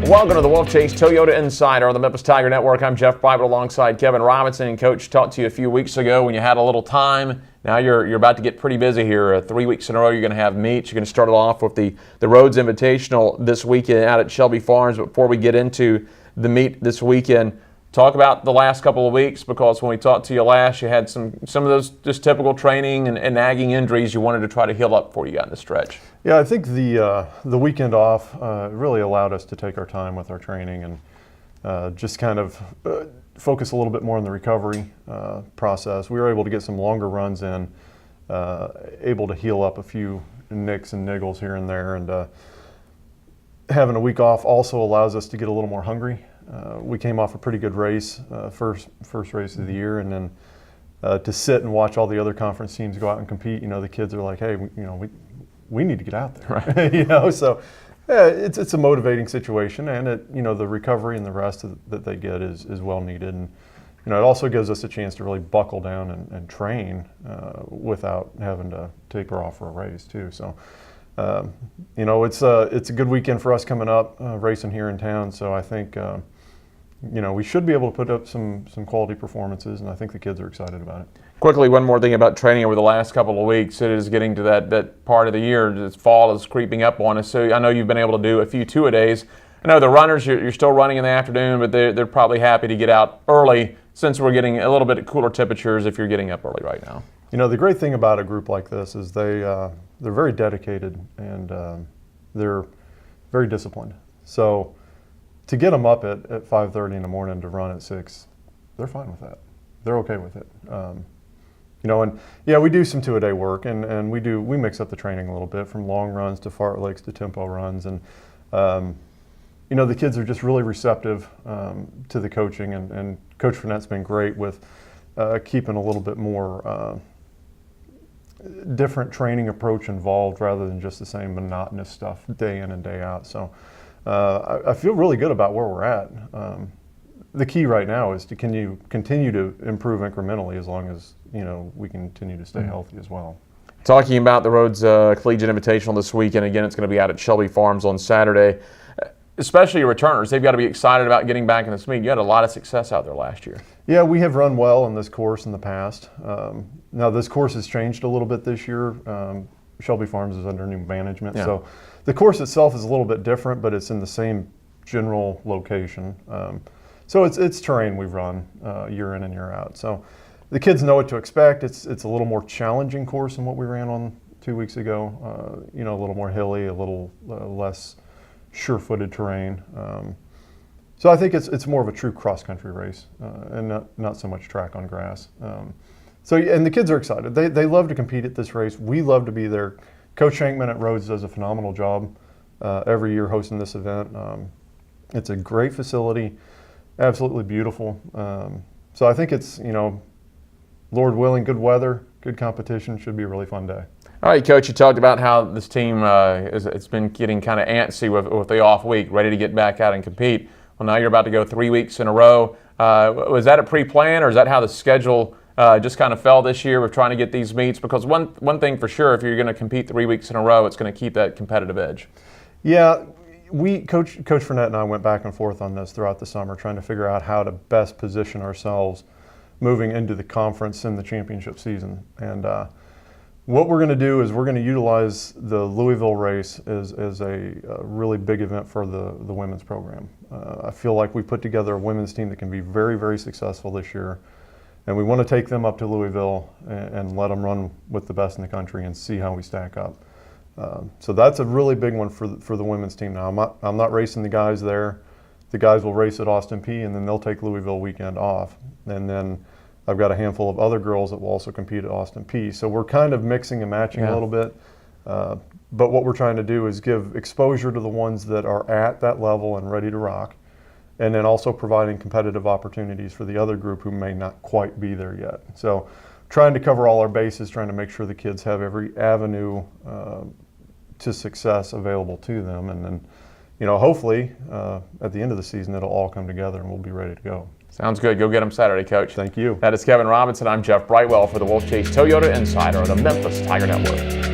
Welcome to the Wolfchase Toyota Insider on the Memphis Tiger Network. I'm Jeff Bible alongside Kevin Robinson. And Coach talked to you a few weeks ago when you had a little time. Now you're about to get pretty busy here. 3 weeks in a row you're going to have meets. You're going to start it off with the Rhodes Invitational this weekend out at Shelby Farms. But before we get into the meet this weekend, talk about the last couple of weeks, because when we talked to you last, you had some of those just typical training and nagging injuries you wanted to try to heal up before you got in the stretch. Yeah, I think the weekend off really allowed us to take our time with our training and just kind of focus a little bit more on the recovery process. We were able to get some longer runs in, able to heal up a few nicks and niggles here and there, and having a week off also allows us to get a little more hungry. We came off a pretty good race, first race of the year, and then to sit and watch all the other conference teams go out and compete. You know, the kids are like, hey, we need to get out there, right? So yeah, it's a motivating situation, and the recovery and the rest that they get is well needed, and it also gives us a chance to really buckle down and train without having to taper off for a race too. So it's a good weekend for us coming up, racing here in town. So I think we should be able to put up some quality performances, and I think the kids are excited about it. Quickly, one more thing about training over the last couple of weeks. It is getting to that part of the year. This fall is creeping up on us. So I know you've been able to do a few two-a-days. I know the runners, you're still running in the afternoon, but they're probably happy to get out early since we're getting a little bit cooler temperatures if you're getting up early right now. The great thing about a group like this is they're very dedicated, and they're very disciplined. So to get them up at 5:30 in the morning to run at 6, they're fine with that. They're okay with it. And yeah, we do some two-a-day work, and we mix up the training a little bit, from long runs to fartleks to tempo runs, and the kids are just really receptive to the coaching, and Coach Fournette's been great with keeping a little bit more different training approach involved, rather than just the same monotonous stuff day in and day out. So I feel really good about where we're at. The key right now is to continue to improve incrementally, as long as we continue to stay healthy as well. Talking about the Rhodes Collegiate Invitational this weekend, again, it's going to be out at Shelby Farms on Saturday. Especially your returners, they've got to be excited about getting back in this meet. You had a lot of success out there last year. Yeah, we have run well in this course in the past. Now this course has changed a little bit this year. Shelby Farms is under new management, so the course itself is a little bit different, but it's in the same general location. So it's terrain we've run year in and year out. So the kids know what to expect. It's a little more challenging course than what we ran on 2 weeks ago. A little more hilly, a little less sure-footed terrain. So I think it's more of a true cross-country race, and not so much track on grass. And the kids are excited. They love to compete at this race. We love to be there. Coach Shankman at Rhodes does a phenomenal job every year hosting this event. It's a great facility, absolutely beautiful. So I think it's, Lord willing, good weather, good competition. Should be a really fun day. All right, Coach, you talked about how this team it's been getting kind of antsy with the off week, ready to get back out and compete. Well, now you're about to go 3 weeks in a row. Was that a pre-plan, or is that how the schedule just kind of fell this year with trying to get these meets? Because one thing for sure, if you're going to compete 3 weeks in a row, it's going to keep that competitive edge. Yeah, Coach Fournette and I went back and forth on this throughout the summer, trying to figure out how to best position ourselves moving into the conference and the championship season. And what we're going to do is we're going to utilize the Louisville race as a really big event for the women's program. I feel like we put together a women's team that can be very, very successful this year, and we want to take them up to Louisville and let them run with the best in the country and see how we stack up. So that's a really big one for the women's team. Now I'm not racing the guys there. The guys will race at Austin Peay, and then they'll take Louisville weekend off, and then I've got a handful of other girls that will also compete at Austin Peay. So we're kind of mixing and matching a little bit. But what we're trying to do is give exposure to the ones that are at that level and ready to rock, and then also providing competitive opportunities for the other group who may not quite be there yet. So trying to cover all our bases, trying to make sure the kids have every avenue to success available to them. And then, hopefully at the end of the season, it'll all come together and we'll be ready to go. Sounds good. Go get them Saturday, Coach. Thank you. That is Kevin Robinson. I'm Jeff Brightwell for the Wolfchase Toyota Insider on the Memphis Tiger Network.